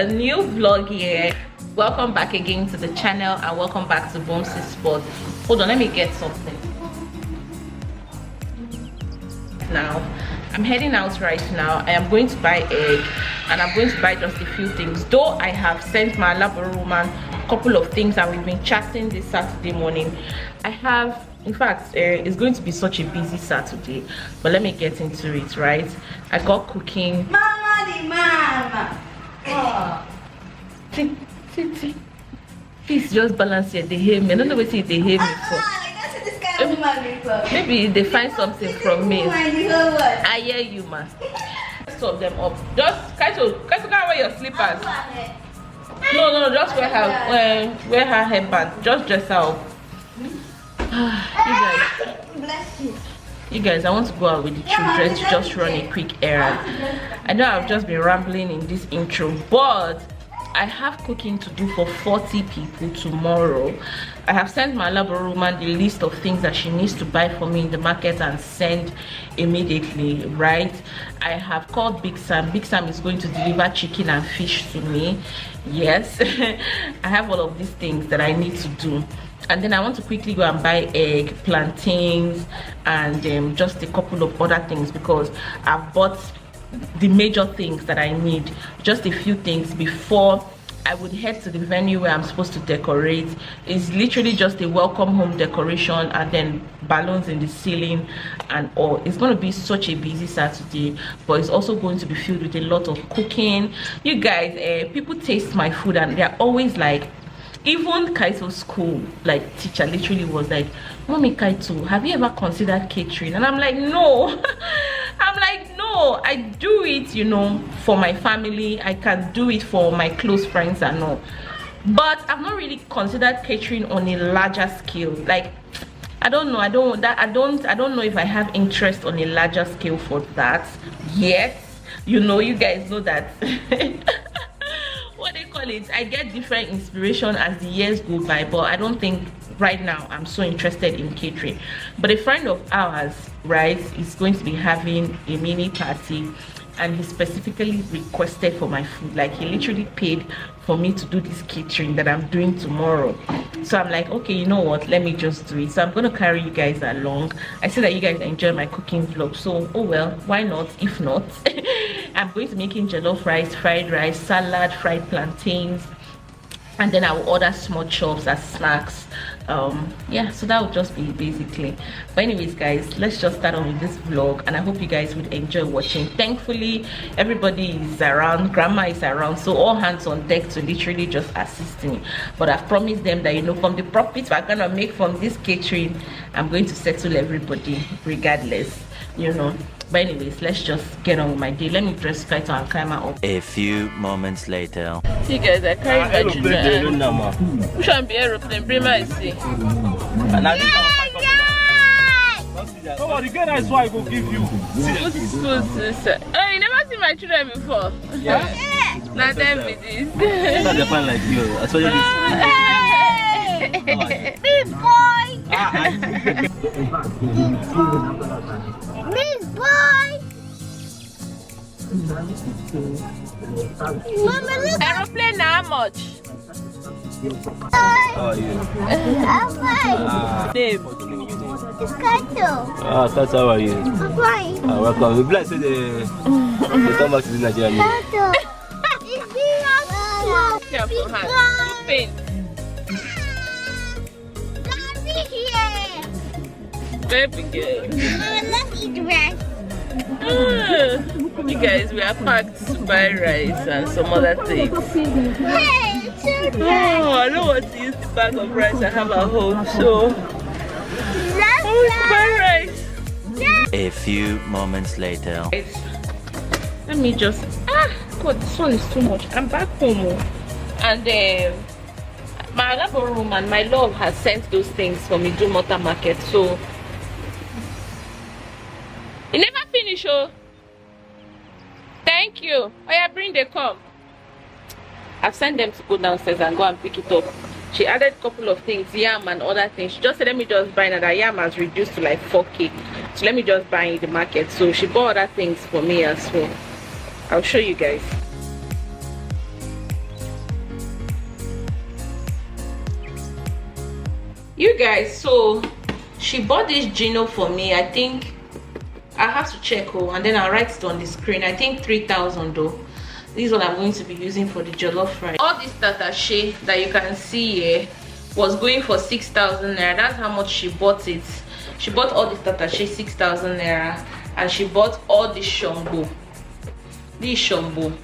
a new vlog here. Welcome back again to the channel and welcome back to Boomsy Sport. Hold on, let me get something. Now I'm heading out right now. I am going to buy egg and I'm going to buy just a few things, though I have sent my labor woman a couple of things and we've been chatting this Saturday morning. I have, in fact, it's going to be such a busy Saturday, but let me get into it. Right, I got cooking. Mama. Oh. Please just balance here. They hear me. I don't know what they hear me for. Maybe they find something from me. I hear you, man. Stop them up. Just Kaito, wear your slippers. No, just wear her headband. Just dress her up. You guys, I want to go out with the children to just run a quick errand. I know I've just been rambling in this intro, but I have cooking to do for 40 people tomorrow. I have sent my labor woman the list of things that she needs to buy for me in the market and send immediately. Right, I have called Big Sam. Big Sam is going to deliver chicken and fish to me. Yes. I have all of these things that I need to do, and then I want to quickly go and buy egg, plantains, and just a couple of other things because I've bought the major things that I need, just a few things before I would head to the venue where I'm supposed to decorate. It's literally just a welcome home decoration and then balloons in the ceiling and all. It's going to be such a busy Saturday, but it's also going to be filled with a lot of cooking. You guys, people taste my food and they're always like, even Kaito's school like teacher literally was like, Mommy Kaito, have you ever considered catering? And I'm like, no. I'm like, no, I do it, you know, for my family. I can do it for my close friends and all, but I've not really considered catering on a larger scale. Like, I don't know, I don't know if I have interest on a larger scale for that yet. You know, you guys know that what they call it, I get different inspiration as the years go by, but I don't think right now I'm so interested in catering. But a friend of ours, right, is going to be having a mini party and he specifically requested for my food. Like, he literally paid for me to do this catering that I'm doing tomorrow. So I'm like, okay, you know what, let me just do it. So I'm gonna carry you guys along. I see that you guys enjoy my cooking vlog, so oh well, why not? If not, I'm going to be making jollof rice, fried rice, salad, fried plantains, and then I will order small chops as snacks. Yeah, so that would just be basically. But anyways guys, let's just start on with this vlog and I hope you guys would enjoy watching. Thankfully everybody is around, grandma is around, so all hands on deck to literally just assist me. But I've promised them that, you know, from the profits we're gonna make from this catering, I'm going to settle everybody regardless, you know. But anyways, let's just get on with my day. Let me dress right and climb up. A few moments later. See guys, I carried my children. Which one be aeroplane? Bring my see. Oh, the girl is why I go give you. What is food? Oh, you never seen my children before? Yeah. Not them with this. Not the fan like you. I saw you this. Big boy! Big boy! Mama, look! Aeroplane how much? How are you? Name? It's Kato. Kato, how are you? I'm fine. Welcome. We bless you. They come back to the Nigeria. Kato. It's big awesome. Careful, hand. You paint. Baby girl. Let's eat rice. You guys, we are packed to buy rice and some other things. Hey, it's so Oh, I don't want to use the bag of rice I have at home, so I want to buy rice. A few moments later. Let me just God, this one is too much. I'm back home and my labor room and my love has sent those things for me to Mota Market, so you never finish. Oh, thank you. Oh yeah, bring the come. I've sent them to go downstairs and go and pick it up. She added a couple of things, yam and other things. She just said let me just buy another. Yam has reduced to like 4k, so let me just buy in the market. So she bought other things for me as well. I'll show you guys. You guys, so she bought this Gino for me. I think I have to check, and then I'll write it on the screen. I think 3,000 though. This is what I'm going to be using for the jollof rice. All this tatashe that you can see here was going for 6,000 naira. That's how much she bought it. She bought all this tatashe 6,000 naira, and she bought all this shombo. This shombo.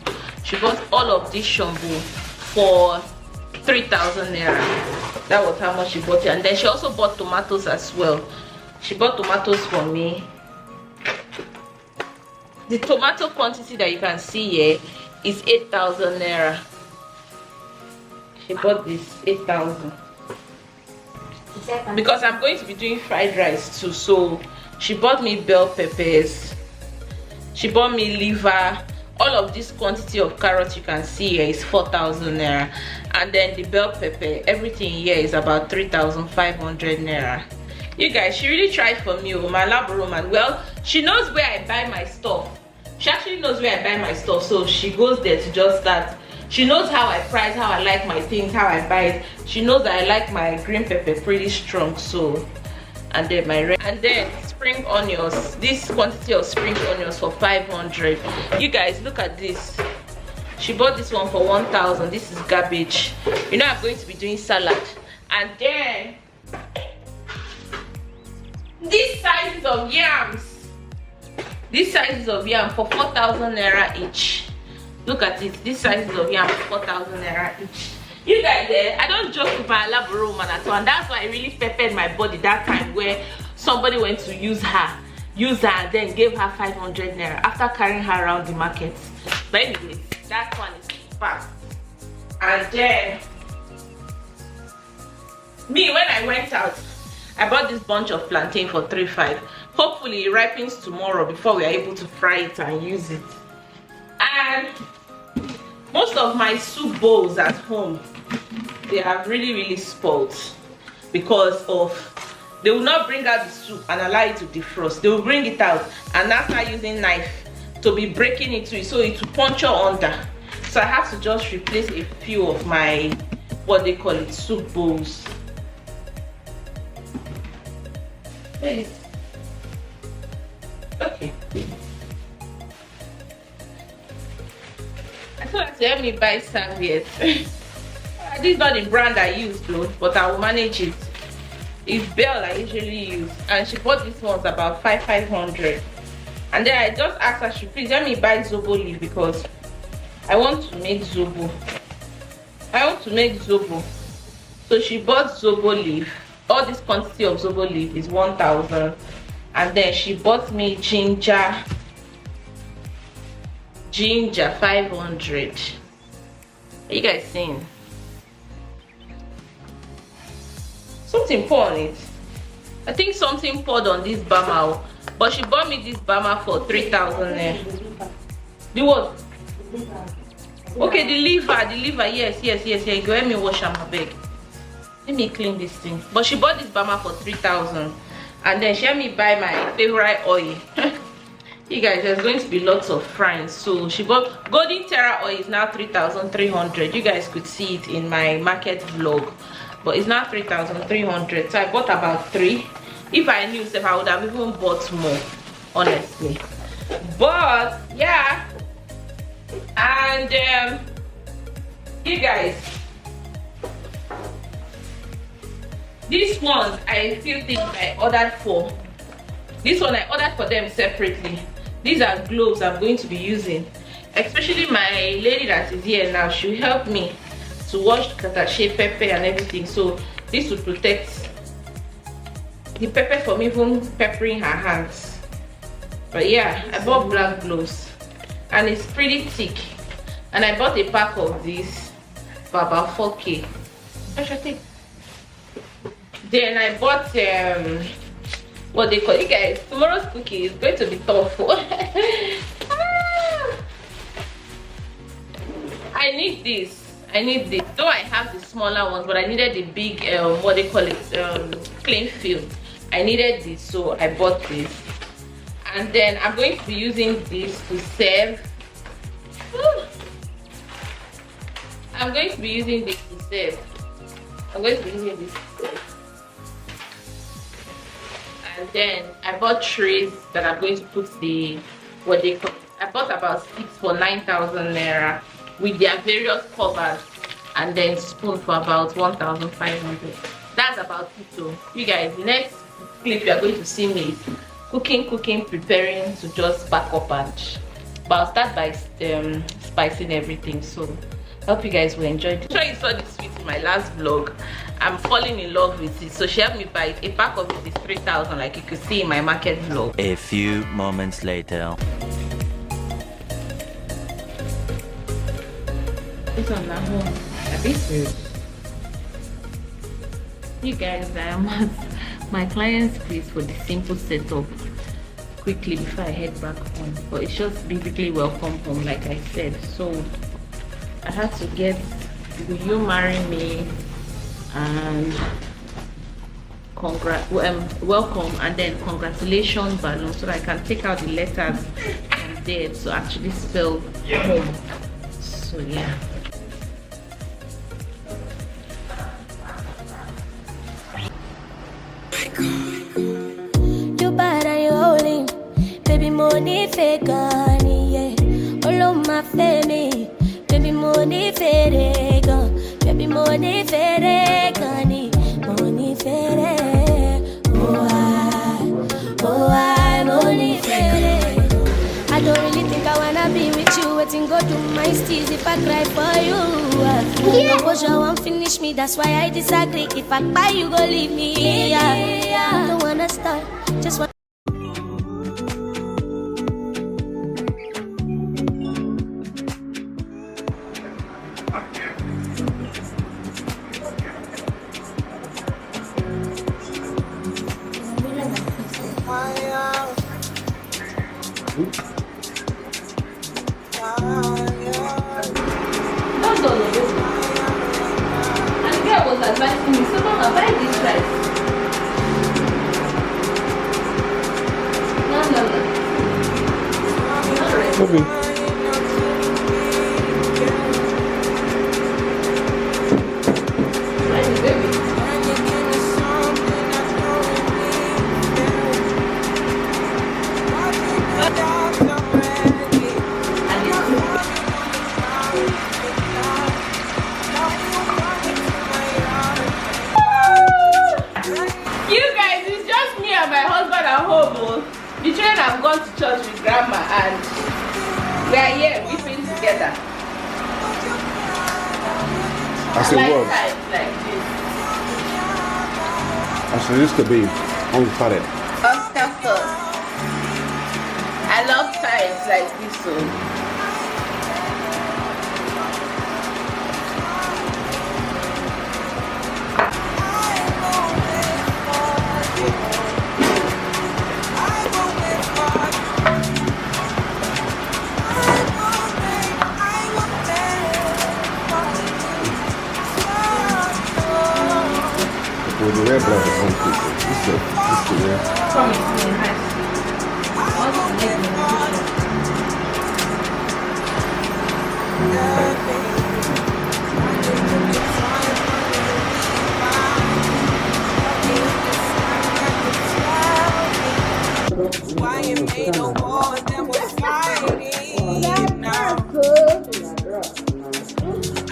She bought all of this shombo for 3,000 naira. That was how much she bought it. And then she also bought tomatoes as well. She bought tomatoes for me. The tomato quantity that you can see here is 8,000 naira. She bought this 8,000 because I'm going to be doing fried rice too. So she bought me bell peppers, she bought me liver. All of this quantity of carrots you can see here is 4,000 naira, and then the bell pepper, everything here is about 3,500 naira. You guys, she really tried for me, my lab woman. Well, she knows where I buy my stuff. She actually knows where I buy my stuff, so she goes there to just start. She knows how I price, how I like my things, how I buy it. She knows that I like my green pepper pretty strong, so. And then my red, and then spring onions, this quantity of spring onions for 500. You guys, look at this. She bought this one for 1,000. This is garbage. You know I'm going to be doing salad. And then these sizes of yams, these sizes of yam for 4,000 naira each. Look at it. These sizes of yam for 4,000 naira each. You guys, I don't joke with my labor woman at all, and that's why I really peppered my body that time where somebody went to use her and then gave her 500 naira after carrying her around the market. But anyways, that one is fast. And then me, when I went out, I bought this bunch of plantain for 3,500. Hopefully it ripens tomorrow before we are able to fry it and use it. And most of my soup bowls at home, they have really spoiled because of they will not bring out the soup and allow it to defrost. They will bring it out and now start using knife to be breaking into it, so it will puncture under. So I have to just replace a few of my, what they call it, soup bowls. Okay. I thought to help me buy serviettes. This is not the brand I use though, but I will manage it. It's Bell I usually use, and she bought this ones about 500. And then I just asked her, she please let me buy zobo leaf because I want to make zobo. So she bought zobo leaf. All this quantity of zobo leaf is 1,000. And then she bought me ginger 500. Are you guys seeing? Something poured on it. I think something poured on this bama, but she bought me this bama for 3,000. The what? Okay, the liver. Yes. Go let me wash my bag. Let me clean this thing. But she bought this bama for 3,000, and then she had me buy my favorite oil. You guys, there's going to be lots of frying, so she bought golden terra oil. Is now 3,300. You guys could see it in my market vlog, but it's now 3,300. So I bought about 3. If I knew stuff, I would have even bought more, honestly. But yeah, and you guys, this one I still think I ordered for. This one I ordered for them separately. These are gloves I'm going to be using, especially my lady that is here now. She'll help me to wash katache pepper and everything, so this will protect the pepper from even peppering her hands. But yeah, I bought black gloves and it's pretty thick, and I bought a pack of these for about 4K. Then I bought what they call it, guys. Tomorrow's cookie is going to be tough. I need this. Though I have the smaller ones, but I needed the big what they call it, clean film. I needed this, so I bought this. And then I'm going to be using this to serve. I'm going to be using this to serve. And then I bought trays that I'm going to put the what they call. I bought about 6 for 9,000 naira with their various covers, and then spoon for about 1,500. That's about it. So you guys, the next clip you are going to see me is cooking, preparing to just pack up, and but I'll start by spicing everything. So hope you guys will enjoy it. I'm sure you saw this sweet in my last vlog. I'm falling in love with it, so she helped me buy it. A pack of it is 3,000, like you could see in my market vlog. A few moments later. This one at home. A bit serious. You guys, I am at my client's place for the simple setup quickly before I head back home. But it's just basically welcome home, like I said. So I had to get "Will you marry me?" and welcome, and then congratulations balloon, so that I can take out the letters from there to actually spell home. So yeah. You bad and you holding, baby money fake honey, yeah. All of my family, baby money fake, baby money fake honey, money fake. Oh I money fake. I don't really think I wanna be with you. Waiting go do my steez if I cry for you. Yeah. Composure won't finish me, that's why I disagree. If I buy you go leave me, yeah. Don't wanna start, just want. And the girl was advising me, so Mama, buy this rice. No. Not rice. Okay. Rice, baby. The children have gone to church with grandma, and we are here weeping together. As it was. Like this. As it used to be. Unfatted. Oscar first. I love times like this. So. With the red blood on people. This is red. Promise me, nice. Why you made a war that we're fighting now?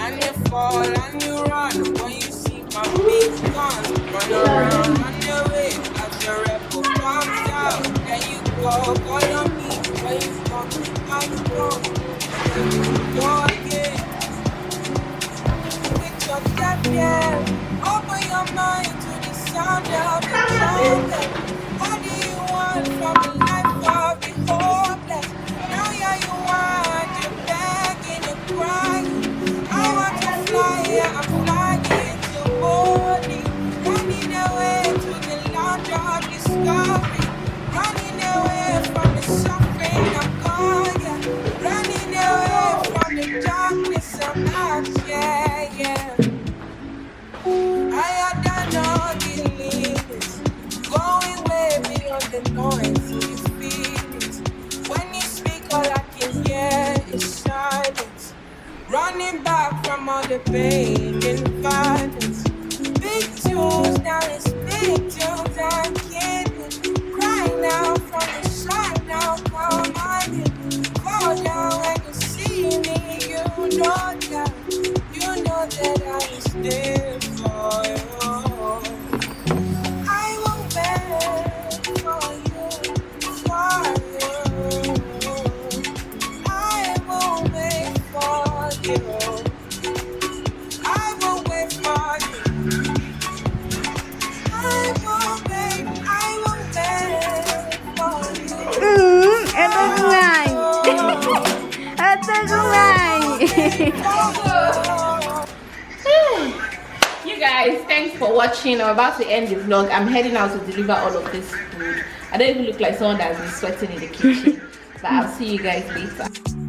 And you fall and you run when you see my big guns. Run around on your way as your rebel comes out. Then you call on me when you come and go. Go again with your step, yeah. Open your mind to the sound of the trumpet. What do you want from a life of the hopeless? Now you want, you're begging and crying. I want to fly, yeah, I'm flying to body. Running away to the land of discovery. Running away from the suffering of God, yeah. Running away from the darkness of night, yeah. I had done all the limits. Going way beyond the noisy feelings. When you speak, all I can hear is silence. Running back from all the pain and violence. Big tunes, now it's big tunes I'm kidding. You guys, thanks for watching. I'm about to end the vlog. I'm heading out to deliver all of this food. I don't even look like someone that's been sweating in the kitchen. But I'll see you guys later.